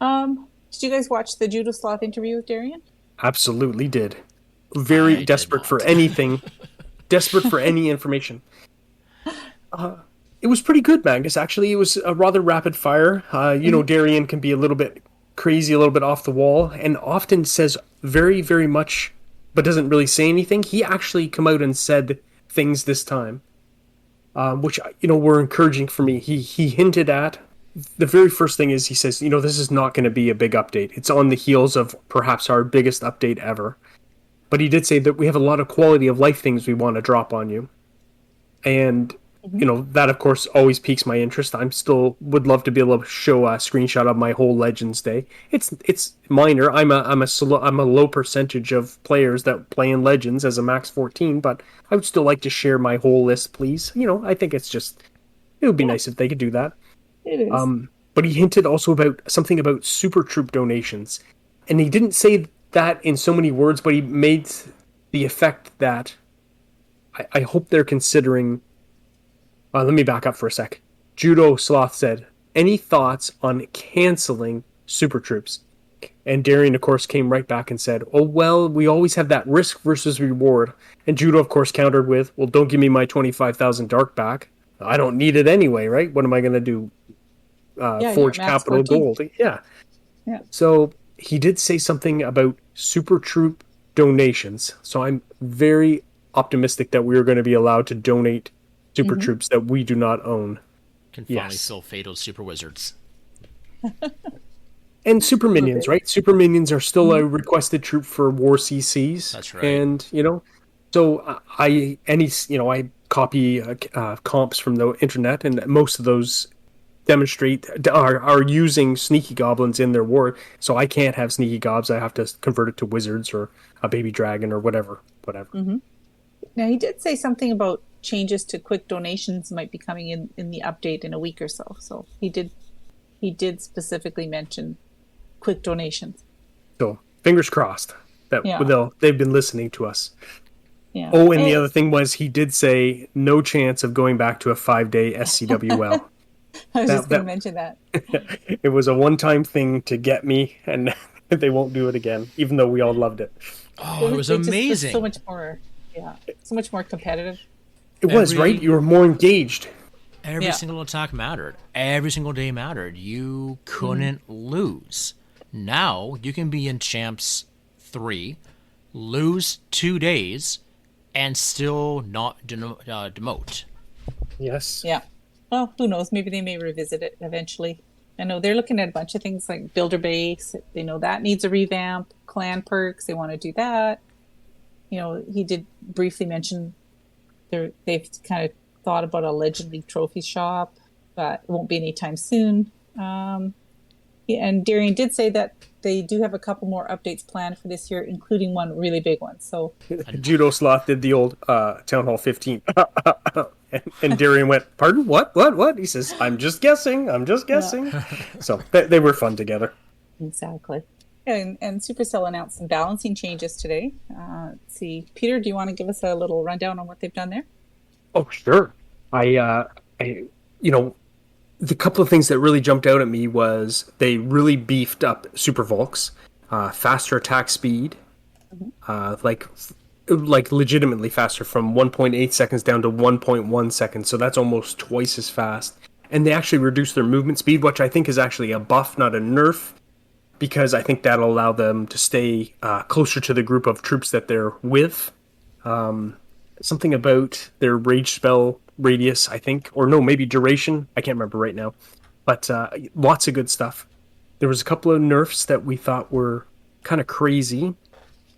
[SPEAKER 1] Did you guys watch the Judo Sloth interview with Darian?
[SPEAKER 2] Absolutely did.
[SPEAKER 3] I
[SPEAKER 2] Very
[SPEAKER 3] did
[SPEAKER 2] desperate for
[SPEAKER 3] not.
[SPEAKER 2] anything. Desperate for any information. It was pretty good, Magnus. Actually, it was a rather rapid fire. You know, Darian can be a little bit crazy, a little bit off the wall, and often says very, very much, but doesn't really say anything. He actually come out and said things this time, which, you know, were encouraging for me. He hinted at, the very first thing is he says, you know, this is not going to be a big update. It's on the heels of perhaps our biggest update ever. But he did say that we have a lot of quality of life things we want to drop on you. And, you know, that of course always piques my interest. I'm still would love to be able to show a screenshot of my whole Legends Day. It's minor. I'm a low percentage of players that play in Legends as a max 14, but I would still like to share my whole list, please. You know, I think it would be nice if they could do that.
[SPEAKER 1] It is.
[SPEAKER 2] But he hinted also about something about Super Troop donations. And he didn't say that in so many words, but he made the effect that I hope they're considering. Let me back up for a sec. Judo Sloth said, any thoughts on canceling Super Troops? And Darian, of course, came right back and said, oh, well, we always have that risk versus reward. And Judo, of course, countered with, well, don't give me my 25,000 dark back. I don't need it anyway, right? What am I going to do? Forge
[SPEAKER 1] you're at max
[SPEAKER 2] capital
[SPEAKER 1] 14.
[SPEAKER 2] gold. Yeah.
[SPEAKER 1] Yeah.
[SPEAKER 2] So he did say something about Super Troop donations. So I'm very optimistic that we are going to be allowed to donate Super Troops that we do not own.
[SPEAKER 3] Can finally
[SPEAKER 2] Yes.
[SPEAKER 3] fill Fato's Super Wizards.
[SPEAKER 2] And super minions,
[SPEAKER 1] bit.
[SPEAKER 2] right? Super minions are still a requested troop for war CCs.
[SPEAKER 3] That's right.
[SPEAKER 2] And so I copy comps from the internet, and most of those are using sneaky goblins in their war. So I can't have sneaky gobs. I have to convert it to wizards or a baby dragon or whatever.
[SPEAKER 1] Now, he did say something about changes to quick donations might be coming in the update in a week or so. So he did specifically mention quick donations.
[SPEAKER 2] So fingers crossed that
[SPEAKER 1] Yeah.
[SPEAKER 2] they've been listening to us.
[SPEAKER 1] Yeah.
[SPEAKER 2] Oh, and the other thing was he did say no chance of going back to a 5-day SCWL.
[SPEAKER 1] I was just going
[SPEAKER 2] that-
[SPEAKER 1] to mention that.
[SPEAKER 2] It was a one-time thing to get me, and they won't do it again, even though we all loved it.
[SPEAKER 3] Oh, it was
[SPEAKER 1] It just
[SPEAKER 3] amazing.
[SPEAKER 1] so much more, so much more competitive.
[SPEAKER 2] It was,
[SPEAKER 3] Every-
[SPEAKER 2] right? You were more engaged.
[SPEAKER 3] Every
[SPEAKER 1] Yeah.
[SPEAKER 3] single attack mattered. Every single day mattered. You couldn't lose. Now you can be in Champs 3, lose 2 days, and still not demote.
[SPEAKER 2] Yes.
[SPEAKER 1] Yeah. Well, who knows? Maybe they may revisit it eventually. I know they're looking at a bunch of things like builder base. They know that needs a revamp. Clan perks. They want to do that. He did briefly mention they've kind of thought about a Legend League trophy shop, but it won't be anytime soon. And Darian did say that they do have a couple more updates planned for this year, including one really big one. So
[SPEAKER 2] Judo Sloth did the old Town Hall 15. and Darian went, pardon? What? He says, I'm just guessing. So they were fun together.
[SPEAKER 1] exactly. And Supercell announced some balancing changes today. Let's see, Peter, do you want to give us a little rundown on what they've done there?
[SPEAKER 2] Oh, sure. The couple of things that really jumped out at me was they really beefed up Super Volks, faster attack speed, like legitimately faster, from 1.8 seconds down to 1.1 seconds. So that's almost twice as fast. And they actually reduced their movement speed, which I think is actually a buff, not a nerf, because I think that'll allow them to stay closer to the group of troops that they're with. Something about their rage spell radius, I think, or no, maybe duration. I can't remember right now, but lots of good stuff. There was a couple of nerfs that we thought were kind of crazy.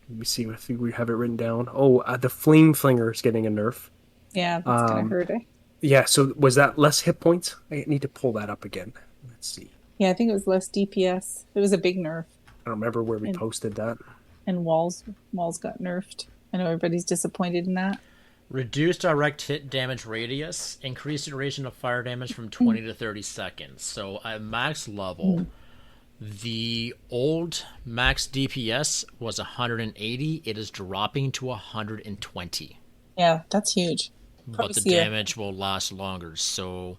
[SPEAKER 2] Let me see. I think we have it written down. Oh, the Flame Flinger is getting a nerf.
[SPEAKER 1] Yeah, that's kind of heard.
[SPEAKER 2] Yeah, so was that less hit points? I need to pull that up again. Let's see.
[SPEAKER 1] Yeah, I think it was less DPS. It was a big nerf,
[SPEAKER 2] I don't remember where we posted that.
[SPEAKER 1] and walls got nerfed. I know everybody's disappointed in that.
[SPEAKER 3] Reduced direct hit damage radius, increased duration of fire damage from 20 to 30 seconds. So at max level, the old max DPS was 180. It is dropping to 120.
[SPEAKER 1] Yeah, that's huge.
[SPEAKER 3] But the damage will last longer. So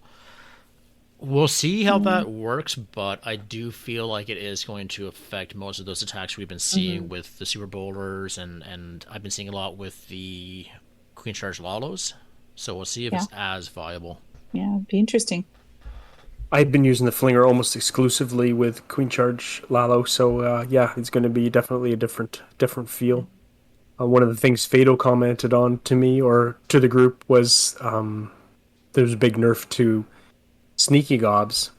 [SPEAKER 3] we'll see how that works, but I do feel like it is going to affect most of those attacks we've been seeing with the Super Bowlers, and I've been seeing a lot with the Queen Charge Lalos. So we'll see if it's as viable.
[SPEAKER 1] Yeah, it'd be interesting.
[SPEAKER 2] I've been using the Flinger almost exclusively with Queen Charge Lalo, so it's going to be definitely a different feel. One of the things Fado commented on to me or to the group was there's a big nerf to Sneaky Gobs,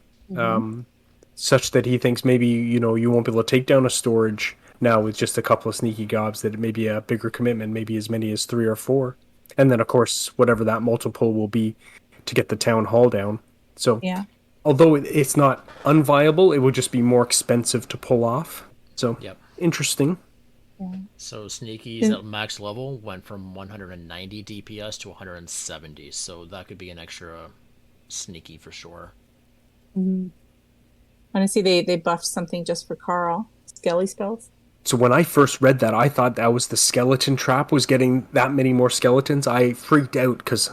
[SPEAKER 2] such that he thinks maybe you won't be able to take down a storage now with just a couple of Sneaky Gobs, that it may be a bigger commitment, maybe as many as 3 or 4. And then, of course, whatever that multiple will be to get the town hall down. So, although it's not unviable, it would just be more expensive to pull off. So, interesting.
[SPEAKER 3] So Sneaky's at max level went from 190 DPS to 170. So that could be an extra Sneaky for sure.
[SPEAKER 1] I see they buffed something just for Carl. Skelly spells.
[SPEAKER 2] So when I first read that, I thought that was the skeleton trap was getting that many more skeletons. I freaked out because,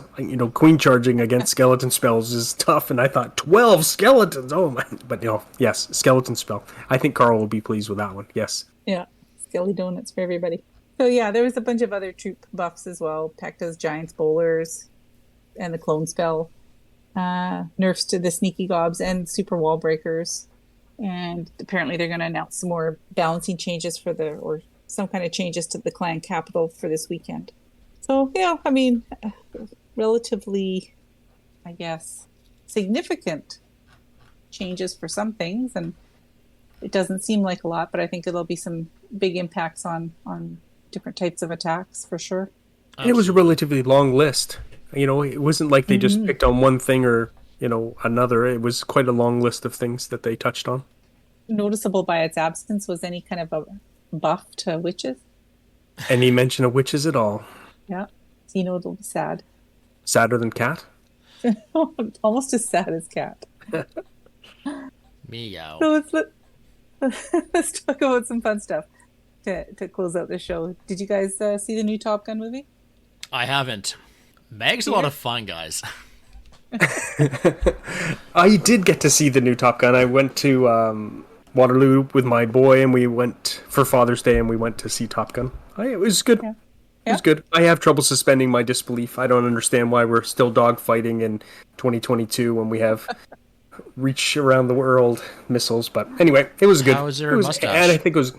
[SPEAKER 2] queen charging against skeleton spells is tough, and I thought 12 skeletons. Oh my! But yes, skeleton spell. I think Carl will be pleased with that one. Yes.
[SPEAKER 1] Yeah, Skelly donuts for everybody. So yeah, there was a bunch of other troop buffs as well. Pekta's Giants Bowlers, and the clone spell. Nerfs to the Sneaky Gobs and Super Wall Breakers. And apparently they're going to announce some more balancing changes or some kind of changes to the clan capital for this weekend. So, relatively, I guess, significant changes for some things, and it doesn't seem like a lot, but I think there'll be some big impacts on different types of attacks for sure.
[SPEAKER 2] And it was a relatively long list. You know, it wasn't like they just picked on one thing or, you know, another. It was quite a long list of things that they touched on.
[SPEAKER 1] Noticeable by its absence was any kind of a buff to witches.
[SPEAKER 2] Any mention of witches at all?
[SPEAKER 1] Yeah. So, you know, it'll be sad.
[SPEAKER 2] Sadder than Cat?
[SPEAKER 1] Almost as sad as Cat.
[SPEAKER 3] Meow.
[SPEAKER 1] So let's talk about some fun stuff to close out the show. Did you guys see the new Top Gun movie?
[SPEAKER 3] I haven't. Meg's a lot of fun, guys.
[SPEAKER 2] I did get to see the new Top Gun. I went to Waterloo with my boy, and we went for Father's Day, and we went to see Top Gun. It was good.
[SPEAKER 1] Yeah.
[SPEAKER 2] It was good. I have trouble suspending my disbelief. I don't understand why we're still dogfighting in 2022 when we have reach around the world missiles. But anyway, it was good.
[SPEAKER 3] How was her mustache?
[SPEAKER 2] And I think it was...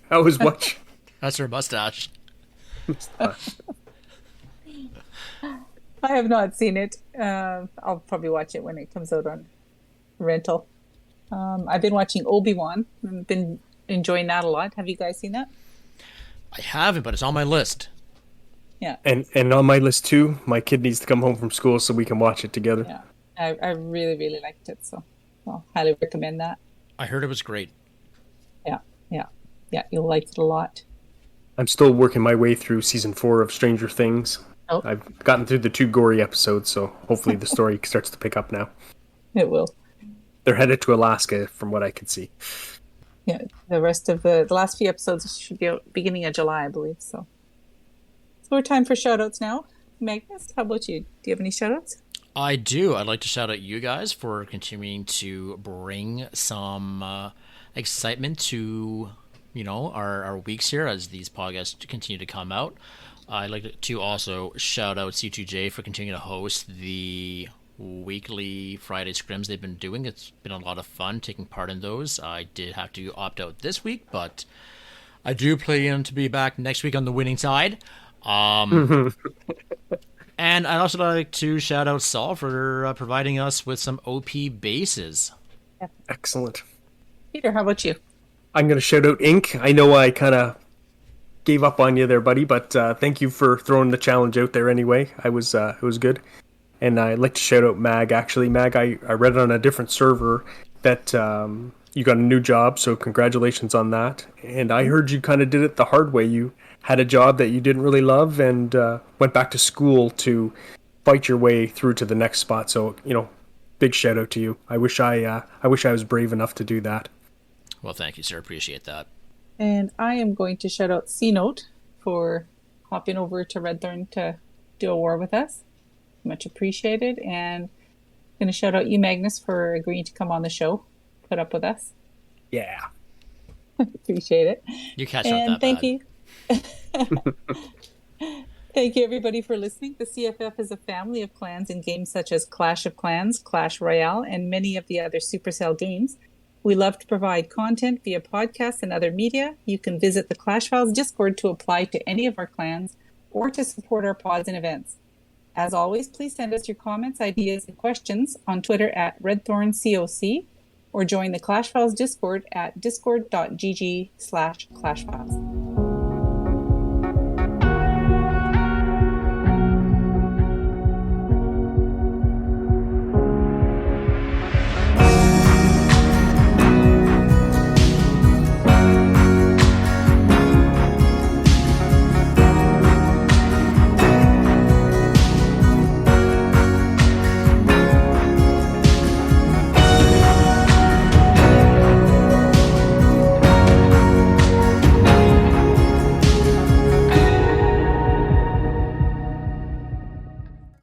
[SPEAKER 2] How was what?
[SPEAKER 3] That's her mustache.
[SPEAKER 1] I have not seen it. I'll probably watch it when it comes out on rental. I've been watching Obi-Wan and been enjoying that a lot. Have you guys seen that?
[SPEAKER 3] I haven't, but it's on my list.
[SPEAKER 1] Yeah.
[SPEAKER 2] And on my list too, my kid needs to come home from school so we can watch it together.
[SPEAKER 1] Yeah. I really, really liked it. So I'll highly recommend that.
[SPEAKER 3] I heard it was great.
[SPEAKER 1] Yeah, you'll like it a lot.
[SPEAKER 2] I'm still working my way through season 4 of Stranger Things.
[SPEAKER 1] Oh.
[SPEAKER 2] I've gotten through the 2 gory episodes, so hopefully the story starts to pick up now.
[SPEAKER 1] It will.
[SPEAKER 2] They're headed to Alaska, from what I can see.
[SPEAKER 1] Yeah, the rest of the last few episodes should be out beginning of July, I believe. So we're time for shout-outs now. Magnus, how about you? Do you have any shout-outs?
[SPEAKER 3] I do. I'd like to shout out you guys for continuing to bring some excitement to, you know, our weeks here as these podcasts continue to come out. I'd like to also shout out C2J for continuing to host the weekly Friday scrims they've been doing. It's been a lot of fun taking part in those. I did have to opt out this week, but I do plan to be back next week on the winning side. And I'd also like to shout out Saul for providing us with some OP bases.
[SPEAKER 2] Excellent.
[SPEAKER 1] Peter, how about you?
[SPEAKER 2] I'm going to shout out Ink. I know I kind of gave up on you there, buddy, but thank you for throwing the challenge out there anyway. It was good. And I'd like to shout out Mag. Actually, Mag, I read it on a different server that you got a new job, so congratulations on that. And I heard you kind of did it the hard way. You had a job that you didn't really love and went back to school to fight your way through to the next spot. So, you know, big shout out to you. I wish I was brave enough to do that.
[SPEAKER 3] Well, thank you, sir. Appreciate that.
[SPEAKER 1] And I am going to shout out C-Note for hopping over to Redthorn to do a war with us. Much appreciated. And I'm going to shout out you, Magnus, for agreeing to come on the show, put up with us.
[SPEAKER 2] Yeah.
[SPEAKER 1] Appreciate it.
[SPEAKER 3] You catch
[SPEAKER 1] And
[SPEAKER 3] up that
[SPEAKER 1] thank
[SPEAKER 3] bad.
[SPEAKER 1] you. Thank you, everybody, for listening. The CFF is a family of clans in games such as Clash of Clans, Clash Royale, and many of the other Supercell games. We love to provide content via podcasts and other media. You can visit the Clash Files Discord to apply to any of our clans or to support our pods and events. As always, please send us your comments, ideas, and questions on Twitter at RedthornCOC or join the Clash Files Discord at discord.gg/ClashFiles.